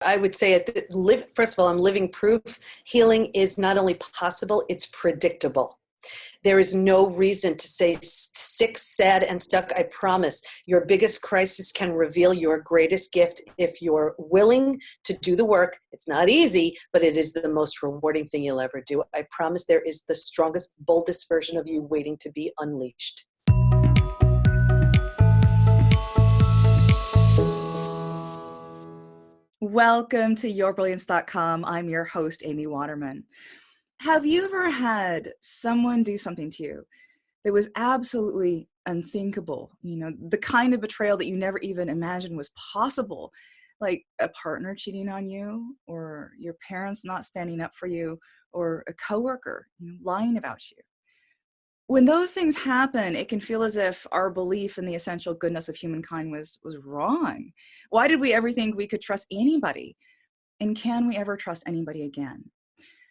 I would say first of all, I'm living proof. Healing is not only possible, it's predictable. There is no reason to say sick, sad, and stuck. I promise your biggest crisis can reveal your greatest gift if you're willing to do the work. It's not easy, but it is the most rewarding thing you'll ever do. I promise there is the strongest, boldest version of you waiting to be unleashed. Welcome to yourbrilliance.com. I'm your host, Amy Waterman. Have you ever had someone do something to you that was absolutely unthinkable? You know, the kind of betrayal that you never even imagined was possible, like a partner cheating on you, or your parents not standing up for you, or a coworker lying about you. When those things happen, it can feel as if our belief in the essential goodness of humankind was wrong. Why did we ever think we could trust anybody? And can we ever trust anybody again?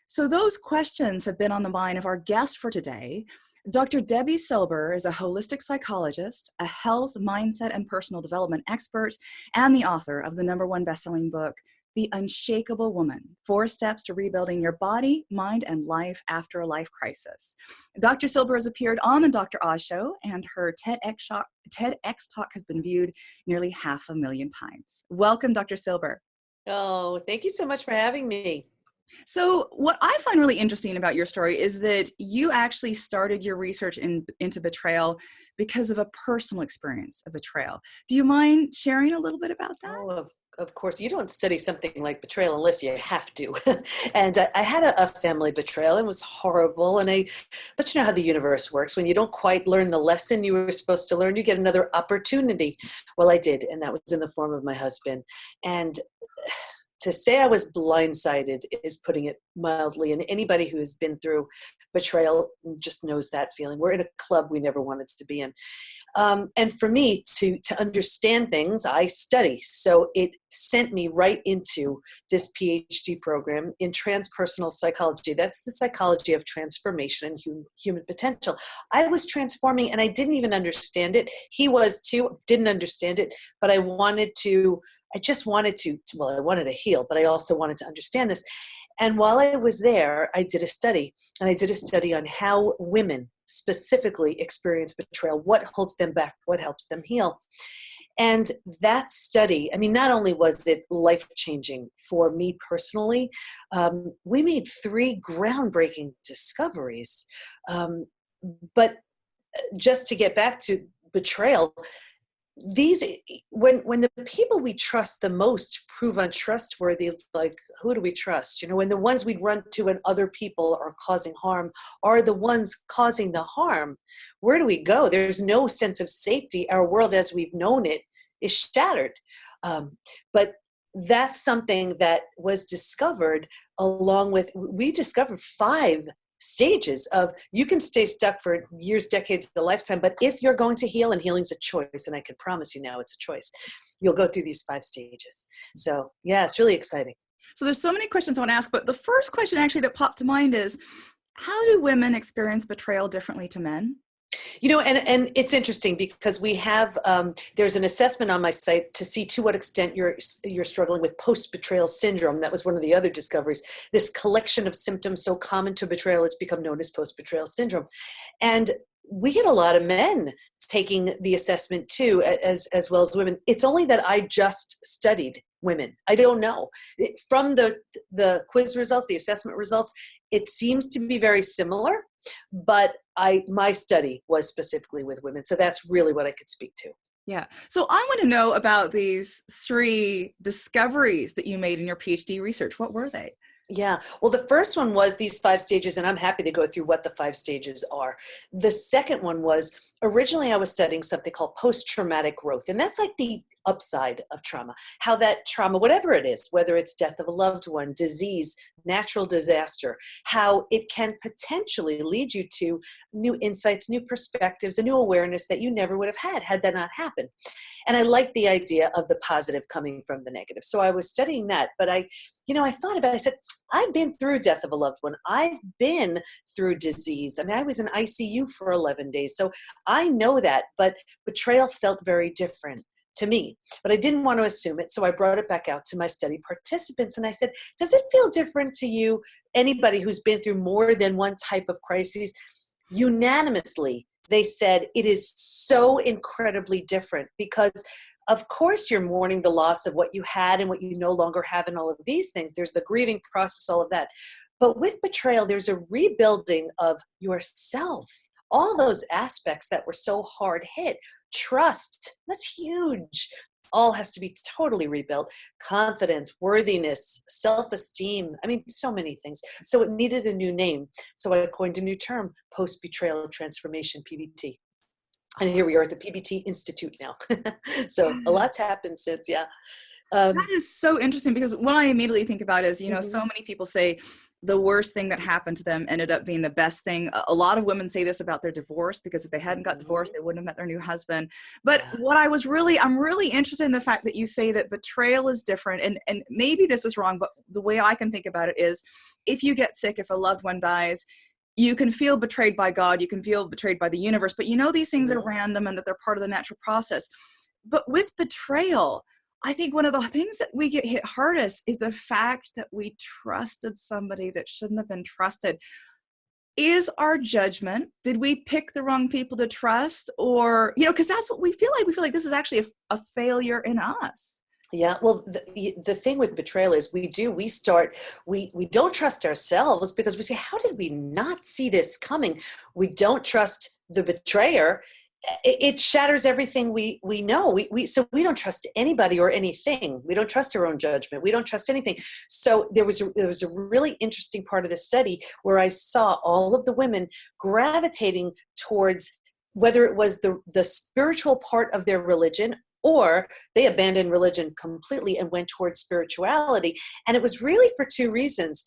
So those questions have been on the mind of our guest for today. Dr. Debi Silber is a holistic psychologist, a health, mindset, and personal development expert, and the author of the #1 bestselling book, The Unshakable Woman: 4 Steps to Rebuilding Your Body, Mind, and Life After a Life Crisis. Dr. Silber has appeared on the Dr. Oz Show, and her TEDx talk has been viewed nearly 500,000 times. Welcome, Dr. Silber. Oh, thank you so much for having me. So what I find really interesting about your story is that you actually started your research into betrayal because of a personal experience of betrayal. Do you mind sharing a little bit about that? Oh, of course. You don't study something like betrayal unless you have to. And I had a family betrayal, and it was horrible. But you know how the universe works. When you don't quite learn the lesson you were supposed to learn, you get another opportunity. Well, I did, and that was in the form of my husband. And to say I was blindsided is putting it mildly, and anybody who has been through betrayal just knows that feeling. We're in a club we never wanted to be in. And for me to understand things, I study. So it sent me right into this PhD program in transpersonal psychology. That's the psychology of transformation and human potential. I was transforming, and I didn't even understand it. He was too, didn't understand it, but I wanted to heal, but I also wanted to understand this. And while I was there, I did a study, and I did a study on how women specifically experience betrayal, what holds them back, what helps them heal. And that study, I mean, not only was it life-changing for me personally, we made 3 groundbreaking discoveries. But just to get back to betrayal, when the people we trust the most prove untrustworthy, like, who do we trust? You know, when the ones we'd run to when other people are causing harm are the ones causing the harm, where do we go? There's no sense of safety. Our world as we've known it is shattered. But that's something that was discovered we discovered 5 stages of, you can stay stuck for years, decades, a lifetime, but if you're going to heal, and healing's a choice, and I can promise you now it's a choice, you'll go through these 5 stages. So yeah, it's really exciting. So there's so many questions I want to ask, but the first question actually that popped to mind is, how do women experience betrayal differently to men? You know, and it's interesting because we have, there's an assessment on my site to see to what extent you're struggling with post-betrayal syndrome. That was one of the other discoveries. This collection of symptoms so common to betrayal, it's become known as post-betrayal syndrome. And we get a lot of men taking the assessment too, as well as women. It's only that I just studied women. I don't know. From the quiz results, the assessment results, it seems to be very similar, but my study was specifically with women. So that's really what I could speak to. Yeah. So I want to know about these 3 discoveries that you made in your PhD research. What were they? Yeah. Well, the first one was these 5 stages, and I'm happy to go through what the 5 stages are. The second one was, originally I was studying something called post-traumatic growth, and that's like the upside of trauma, how that trauma, whatever it is, whether it's death of a loved one, disease, natural disaster, how it can potentially lead you to new insights, new perspectives, a new awareness that you never would have had that not happened. And I like the idea of the positive coming from the negative. So I was studying that, but I thought about it. I said, I've been through death of a loved one. I've been through disease. I mean, I was in ICU for 11 days. So I know that, but betrayal felt very different to me, but I didn't want to assume it. So I brought it back out to my study participants and I said, does it feel different to you? Anybody who's been through more than one type of crisis? Unanimously, they said it is so incredibly different because of course you're mourning the loss of what you had and what you no longer have and all of these things. There's the grieving process, all of that. But with betrayal, there's a rebuilding of yourself. All those aspects that were so hard hit. Trust, that's huge. All has to be totally rebuilt. Confidence, worthiness, self-esteem. I mean, so many things. So it needed a new name. So I coined a new term, post-betrayal transformation, PBT. And here we are at the PBT Institute now. So a lot's happened since, yeah. That is so interesting because what I immediately think about is, you know, Mm-hmm. so many people say the worst thing that happened to them ended up being the best thing. A lot of women say this about their divorce because if they hadn't got divorced, they wouldn't have met their new husband. But what I'm really interested in the fact that you say that betrayal is different. And maybe this is wrong, but the way I can think about it is if you get sick, if a loved one dies, you can feel betrayed by God, you can feel betrayed by the universe, but you know these things are random and that they're part of the natural process. But with betrayal, I think one of the things that we get hit hardest is the fact that we trusted somebody that shouldn't have been trusted. Is our judgment, did we pick the wrong people to trust? Or, you know, because that's what we feel like. We feel like this is actually a failure in us. Yeah, well, the thing with betrayal is we don't trust ourselves because we say, how did we not see this coming? We don't trust the betrayer. It shatters everything we know. So we don't trust anybody or anything. We don't trust our own judgment. We don't trust anything. So there was a really interesting part of the study where I saw all of the women gravitating towards whether it was the spiritual part of their religion or they abandoned religion completely and went towards spirituality. And it was really for two reasons.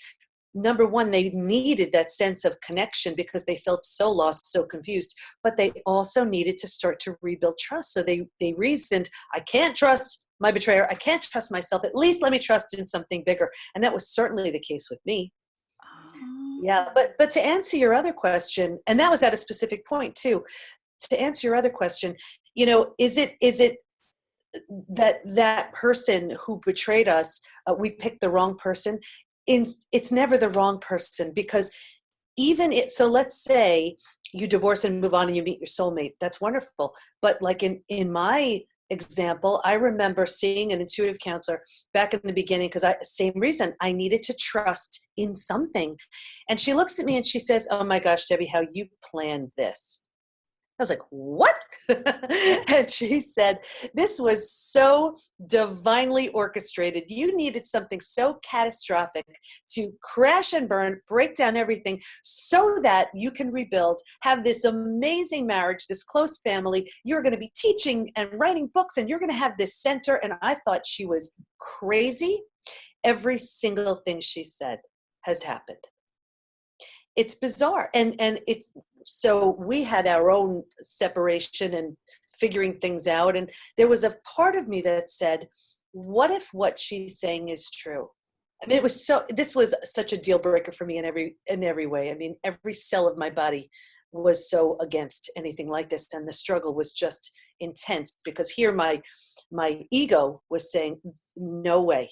Number one, they needed that sense of connection because they felt so lost, so confused, but they also needed to start to rebuild trust. So they reasoned, I can't trust my betrayer. I can't trust myself. At least let me trust in something bigger. And that was certainly the case with me. Yeah. But to answer your other question, and that was at a specific point too, to answer your other question, you know, is it that person who betrayed us, we picked the wrong person? It's never the wrong person because so let's say you divorce and move on and you meet your soulmate. That's wonderful. But like in my example, I remember seeing an intuitive counselor back in the beginning because same reason, I needed to trust in something. And she looks at me and she says, oh my gosh, Debbie, how you planned this. I was like, what? And she said, this was so divinely orchestrated. You needed something so catastrophic to crash and burn, break down everything so that you can rebuild, have this amazing marriage, this close family. You're going to be teaching and writing books and you're going to have this center. And I thought she was crazy. Every single thing she said has happened. It's bizarre. And so we had our own separation and figuring things out. And there was a part of me that said, what if what she's saying is true? I mean, this was such a deal breaker for me in every way. I mean, every cell of my body was so against anything like this. And the struggle was just intense because here my ego was saying, no way.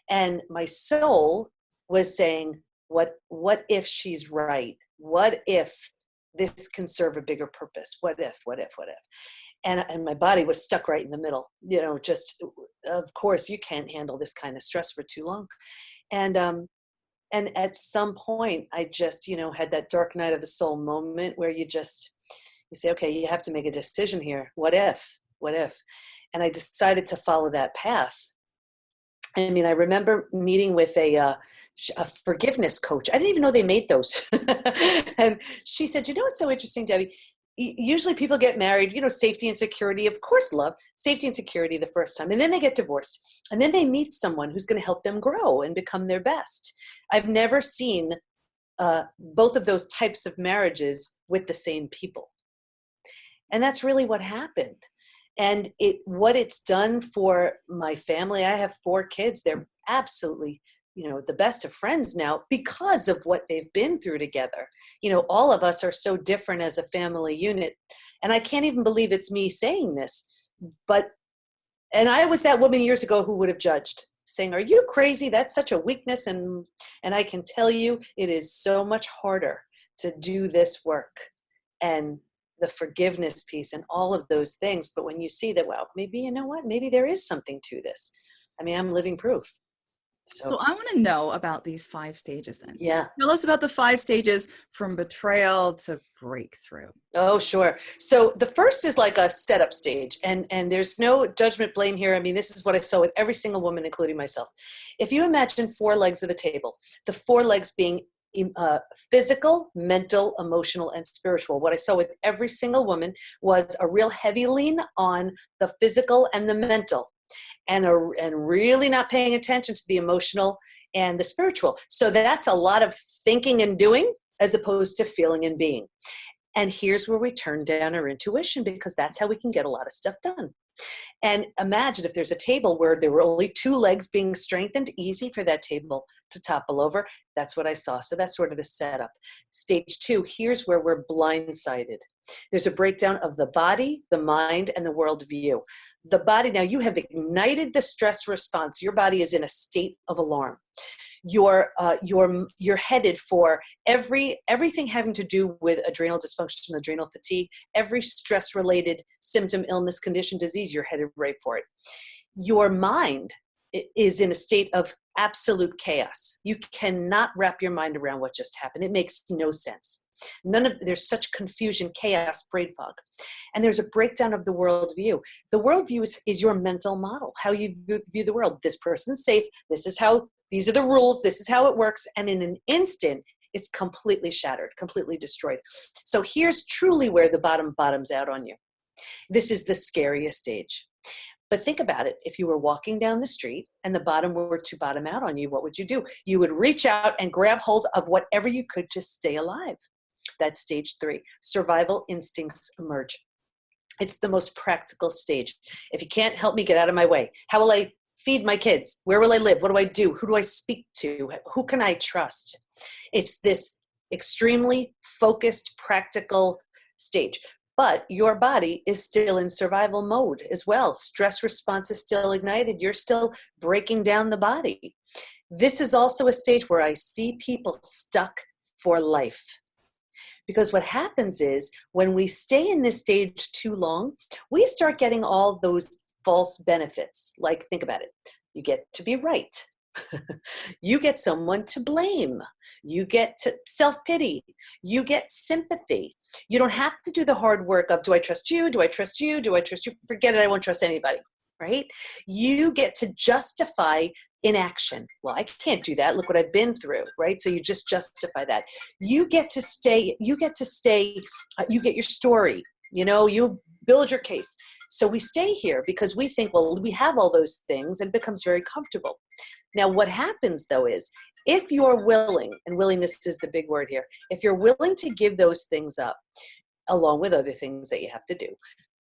And my soul was saying, what if she's right? What if this can serve a bigger purpose? What if? And my body was stuck right in the middle, you know, just, of course you can't handle this kind of stress for too long. And at some point I just, you know, had that dark night of the soul moment where you say, okay, you have to make a decision here. What if? And I decided to follow that path. I mean, I remember meeting with a forgiveness coach. I didn't even know they made those. And she said, you know what's so interesting, Debbie? Usually people get married, you know, safety and security, of course, love, safety and security the first time. And then they get divorced. And then they meet someone who's going to help them grow and become their best. I've never seen both of those types of marriages with the same people. And that's really what happened. And what it's done for my family, I have 4 kids. They're absolutely, you know, the best of friends now because of what they've been through together. You know, all of us are so different as a family unit. And I can't even believe it's me saying this, but And I was that woman years ago who would have judged, saying, are you crazy? That's such a weakness. And I can tell you, it is so much harder to do this work and the forgiveness piece and all of those things. But when you see that, well, maybe, you know what, maybe there is something to this. I mean, I'm living proof. So I want to know about these 5 stages then. Yeah. Tell us about the 5 stages from betrayal to breakthrough. Oh, sure. So the first is like a setup stage, and there's no judgment, blame here. I mean, this is what I saw with every single woman, including myself. If you imagine 4 legs of a table, the 4 legs being physical, mental, emotional, and spiritual. What I saw with every single woman was a real heavy lean on the physical and the mental, and really not paying attention to the emotional and the spiritual. So that's a lot of thinking and doing as opposed to feeling and being. And here's where we turn down our intuition, because that's how we can get a lot of stuff done. And imagine if there's a table where there were only 2 legs being strengthened, easy for that table to topple over. That's what I saw. So that's sort of the setup. Stage 2, here's where we're blindsided. There's a breakdown of the body, the mind, and the worldview. The body, now you have ignited the stress response. Your body is in a state of alarm. You're headed for everything having to do with adrenal dysfunction, adrenal fatigue, every stress-related symptom, illness, condition, disease, you're headed right for it. Your mind is in a state of absolute chaos. You cannot wrap your mind around what just happened. It makes no sense. There's such confusion, chaos, brain fog. And there's a breakdown of the worldview. The worldview is your mental model, how you view the world. This person's safe. These are the rules. This is how it works. And in an instant, it's completely shattered, completely destroyed. So here's truly where the bottoms out on you. This is the scariest stage. But think about it. If you were walking down the street and the bottom were to bottom out on you, what would you do? You would reach out and grab hold of whatever you could to stay alive. That's stage 3. Survival instincts emerge. It's the most practical stage. If you can't help me, get out of my way. How will I feed my kids? Where will I live? What do I do? Who do I speak to? Who can I trust? It's this extremely focused, practical stage. But your body is still in survival mode as well. Stress response is still ignited. You're still breaking down the body. This is also a stage where I see people stuck for life. Because what happens is when we stay in this stage too long, we start getting all those false benefits. Like, think about it. You get to be right. You get someone to blame. You get to self-pity. You get sympathy. You don't have to do the hard work of, do I trust you? Do I trust you? Do I trust you? Forget it. I won't trust anybody, right? You get to justify inaction. Well, I can't do that. Look what I've been through, right? So you just justify that. You get your story, you build your case. So we stay here because we think, well, we have all those things, and it becomes very comfortable. Now, what happens though is if you're willing, and willingness is the big word here, if you're willing to give those things up, along with other things that you have to do,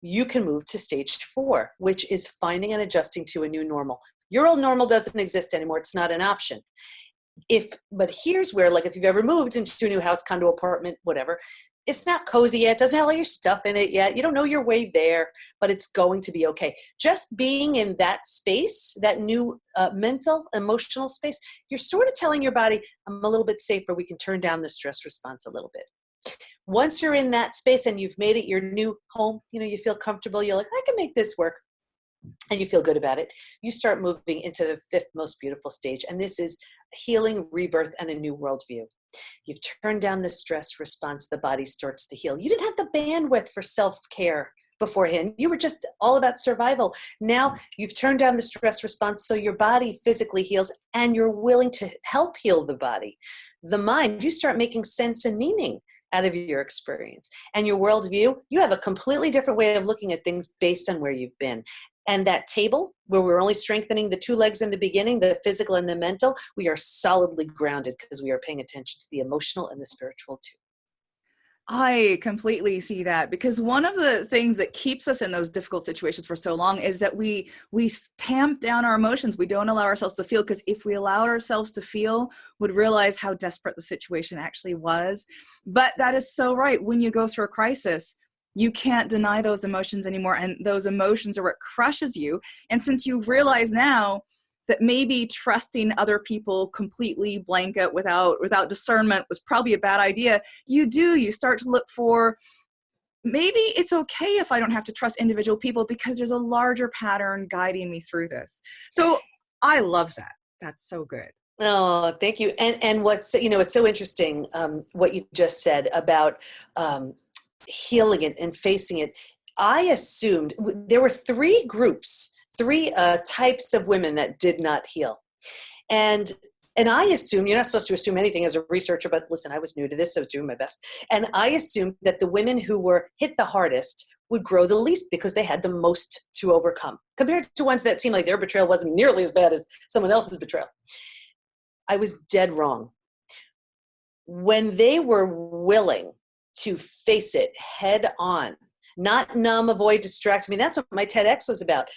you can move to stage 4, which is finding and adjusting to a new normal. Your old normal doesn't exist anymore. It's not an option. But here's where, like, if you've ever moved into a new house, condo, apartment, whatever, it's not cozy yet. It doesn't have all your stuff in it yet. You don't know your way there, but it's going to be okay. Just being in that space, that new mental, emotional space, you're sort of telling your body, I'm a little bit safer. We can turn down the stress response a little bit. Once you're in that space and you've made it your new home, you feel comfortable. You're like, I can make this work. And you feel good about it. You start moving into the 5th most beautiful stage. And this is healing, rebirth, and a new worldview. You've turned down the stress response. The body starts to heal. You didn't have the bandwidth for self-care beforehand. You were just all about survival. Now you've turned down the stress response, so your body physically heals, and you're willing to help heal the body. The mind, you start making sense and meaning out of your experience. And your worldview, you have a completely different way of looking at things based on where you've been. And that table, where we're only strengthening the 2 legs in the beginning, the physical and the mental, we are solidly grounded because we are paying attention to the emotional and the spiritual too. I completely see that, because one of the things that keeps us in those difficult situations for so long is that we tamp down our emotions. We don't allow ourselves to feel, because if we allowed ourselves to feel, would realize how desperate the situation actually was. But that is so right. When you go through a crisis, You can't deny those emotions anymore, and those emotions are what crushes you. And since you realize now that maybe trusting other people completely blanket without discernment was probably a bad idea, you start to look for, maybe it's okay if I don't have to trust individual people because there's a larger pattern guiding me through this. So I love that. That's so good. Oh, thank you. And what's, it's so interesting, what you just said about healing it and facing it. I assumed there were three groups, three types of women that did not heal. And I assume, you're not supposed to assume anything as a researcher, but listen, I was new to this, so I was doing my best. And I assumed that the women who were hit the hardest would grow the least because they had the most to overcome, compared to ones that seemed like their betrayal wasn't nearly as bad as someone else's betrayal. I was dead wrong. When they were willing to face it head on, not numb, avoid, distract. I mean, that's what my TEDx was about.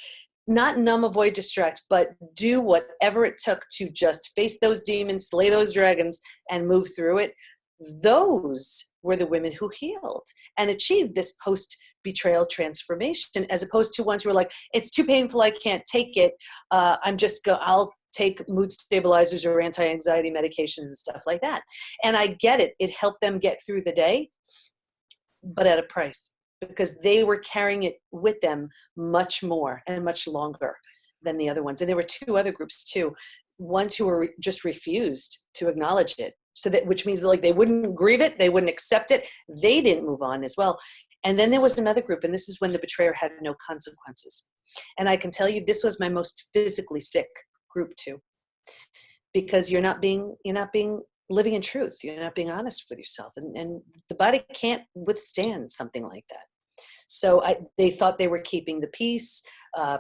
Not numb, avoid, distract, but do whatever it took to just face those demons, slay those dragons, and move through it. Those were the women who healed and achieved this post-betrayal transformation, as opposed to ones who were like, it's too painful, I can't take it. I'll take mood stabilizers or anti-anxiety medications and stuff like that. And I get it. It helped them get through the day, but at a price, because they were carrying it with them much more and much longer than the other ones. And there were two other groups too. Ones who were just refused to acknowledge it. So that, which means like they wouldn't grieve it, they wouldn't accept it. They didn't move on as well. And then there was another group, and this is when the betrayer had no consequences. And I can tell you, this was my most physically sick group too, because you're not being living in truth. You're not being honest with yourself, and the body can't withstand something like that. So they thought they were keeping the peace,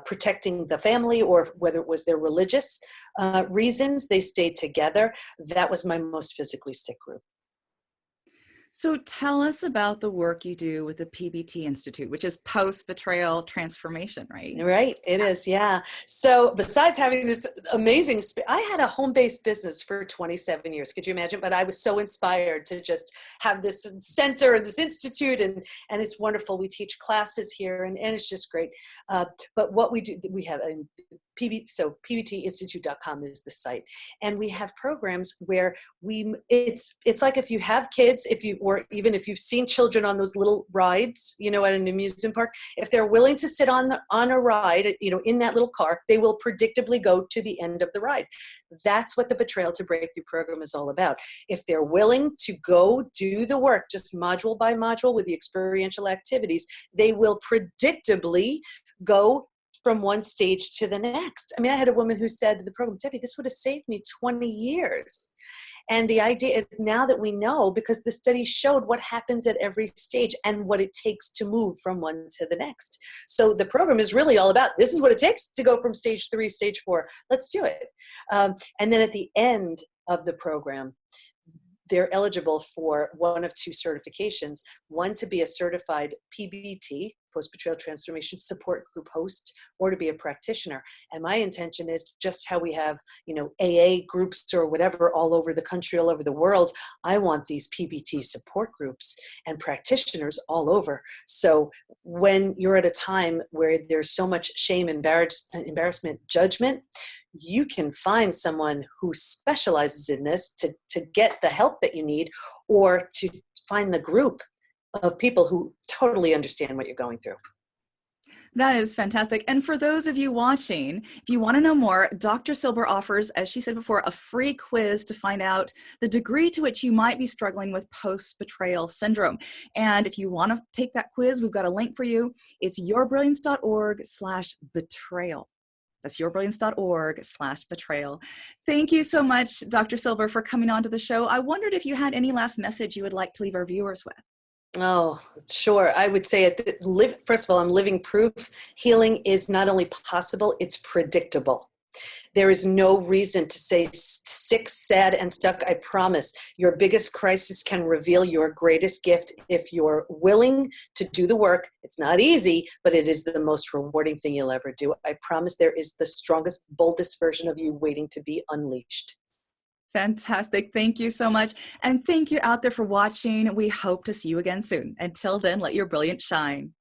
protecting the family, or whether it was their religious reasons, they stayed together. That was my most physically sick group. So tell us about the work you do with the PBT Institute, which is post-betrayal transformation, right? Right, it is, yeah. So besides having this amazing, I had a home-based business for 27 years, could you imagine? But I was so inspired to just have this center and this institute, and it's wonderful. We teach classes here, and it's just great. But what we do, we have so PBTinstitute.com is the site, and we have programs where it's like if you have kids, or even if you've seen children on those little rides, at an amusement park, if they're willing to sit on a ride, in that little car, they will predictably go to the end of the ride. That's what the Betrayal to Breakthrough program is all about. If they're willing to go do the work, just module by module with the experiential activities, they will predictably go from one stage to the next. I mean, I had a woman who said to the program, Debbie, this would have saved me 20 years. And the idea is, now that we know, because the study showed what happens at every stage and what it takes to move from one to the next. So the program is really all about, this is what it takes to go from stage 3, stage 4. Let's do it. And then at the end of the program, they're eligible for one of two certifications, one to be a certified PBT, post-betrayal transformation support group host, or to be a practitioner. And my intention is, just how we have, AA groups or whatever all over the country, all over the world, I want these PBT support groups and practitioners all over. So when you're at a time where there's so much shame, embarrassment, judgment, you can find someone who specializes in this to get the help that you need, or to find the group of people who totally understand what you're going through. That is fantastic. And for those of you watching, if you want to know more, Dr. Silber offers, as she said before, a free quiz to find out the degree to which you might be struggling with post-betrayal syndrome. And if you want to take that quiz, we've got a link for you. It's yourbrilliance.org/betrayal. That's yourbrilliance.org/betrayal. Thank you so much, Dr. Silber, for coming on to the show. I wondered if you had any last message you would like to leave our viewers with. Oh, sure. I would say, first of all, I'm living proof. Healing is not only possible, it's predictable. There is no reason to say sick, sad, and stuck. I promise your biggest crisis can reveal your greatest gift if you're willing to do the work. It's not easy, but it is the most rewarding thing you'll ever do. I promise there is the strongest, boldest version of you waiting to be unleashed. Fantastic. Thank you so much. And thank you out there for watching. We hope to see you again soon. Until then, let your brilliance shine.